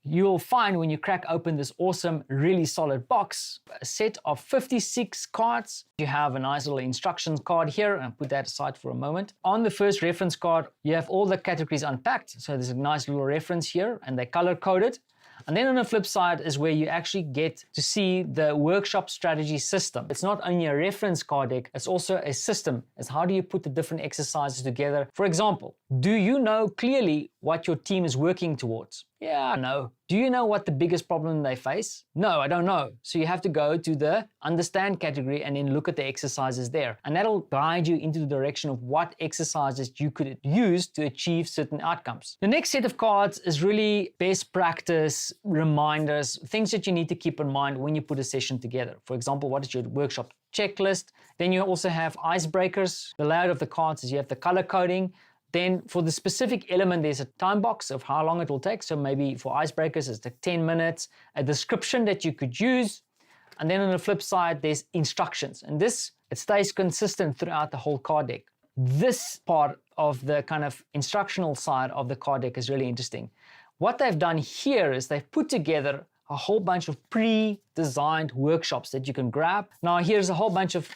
you'll find when you crack open this awesome, really solid box, a set of 56 cards. You have a nice little instructions card here, and put that aside for a moment. On the first reference card, you have all the categories unpacked. So there's a nice little reference here, and they're color-coded. And then on the flip side is where you actually get to see the workshop strategy system. It's not only a reference card deck, it's also a system. It's how do you put the different exercises together. For example, do you know clearly what your team is working towards? Yeah, no. Do you know what the biggest problem they face? No, I don't know. So you have to go to the understand category and then look at the exercises there. And that'll guide you into the direction of what exercises you could use to achieve certain outcomes. The next set of cards is really best practice, reminders, things that you need to keep in mind when you put a session together. For example, what is your workshop checklist? Then you also have icebreakers. The layout of the cards is you have the color coding. Then for the specific element, there's a time box of how long it will take. So maybe for icebreakers, it's like 10 minutes, a description that you could use. And then on the flip side, there's instructions. And this, it stays consistent throughout the whole card deck. This part of the kind of instructional side of the card deck is really interesting. What they've done here is they've put together a whole bunch of pre-designed workshops that you can grab. Now here's a whole bunch of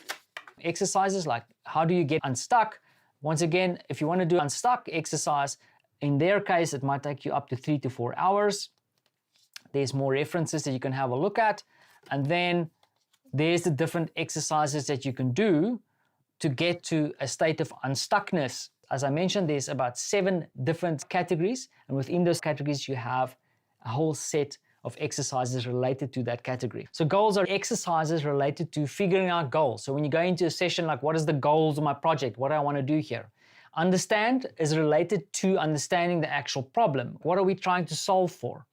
exercises like how do you get unstuck? Once again, if you want to do unstuck exercise, in their case, it might take you up to 3 to 4 hours. There's more references that you can have a look at. And then there's the different exercises that you can do to get to a state of unstuckness. As I mentioned, there's about 7 different categories. And within those categories, you have a whole set of exercises related to that category. So goals are exercises related to figuring out goals. So when you go into a session like, what is the goals of my project? What do I want to do here? Understand is related to understanding the actual problem. What are we trying to solve for?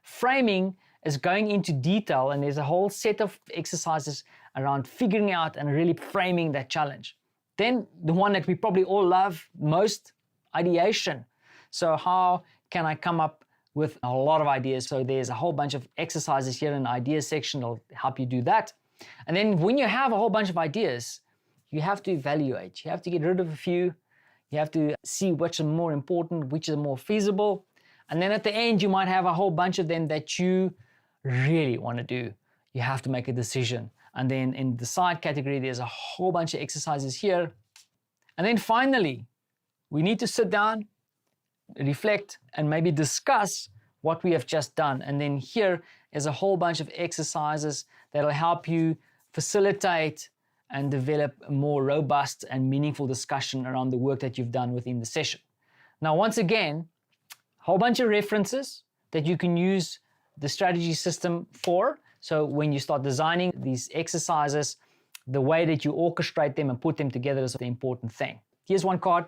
Framing is going into detail, and there's a whole set of exercises around figuring out and really framing that challenge. Then the one that we probably all love most, ideation. So how can I come up with a lot of ideas? So there's a whole bunch of exercises here in the ideas section that'll help you do that. And then when you have a whole bunch of ideas, you have to evaluate. You have to get rid of a few. You have to see which are more important, which are more feasible. And then at the end, you might have a whole bunch of them that you really want to do. You have to make a decision. And then in the side category, there's a whole bunch of exercises here. And then finally, we need to sit down, reflect, and maybe discuss what we have just done. And then here is a whole bunch of exercises that'll help you facilitate and develop a more robust and meaningful discussion around the work that you've done within the session. Now, once again, a whole bunch of references that you can use the strategy system for. So when you start designing these exercises, the way that you orchestrate them and put them together is the important thing. Here's one card,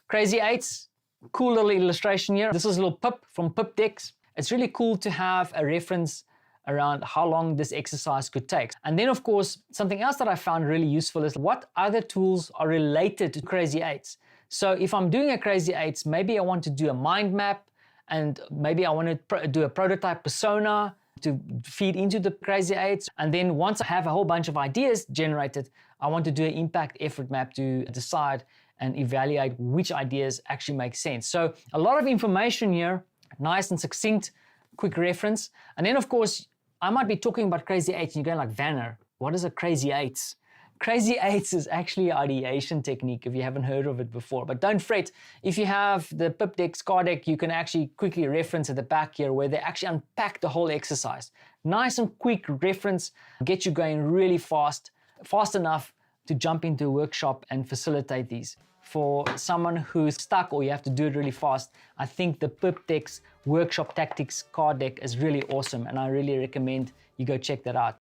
Crazy Eights. Cool little illustration here. This is a little pip from Pip Decks. It's really cool to have a reference around how long this exercise could take. And then of course, something else that I found really useful is what other tools are related to Crazy Eights. So if I'm doing a Crazy Eights, maybe I want to do a mind map, and maybe I want to do a prototype persona to feed into the Crazy Eights. And then once I have a whole bunch of ideas generated, I want to do an impact effort map to decide and evaluate which ideas actually make sense. So a lot of information here, nice and succinct, quick reference. And then of course, I might be talking about Crazy Eights and you're going like, Werner, what is a Crazy Eights? Crazy Eights is actually an ideation technique if you haven't heard of it before. But don't fret, if you have the Pip Decks card deck, you can actually quickly reference at the back here where they actually unpack the whole exercise. Nice and quick reference, get you going really fast enough to jump into a workshop and facilitate these. For someone who's stuck or you have to do it really fast, I think the Pip Decks Workshop Tactics card deck is really awesome, and I really recommend you go check that out.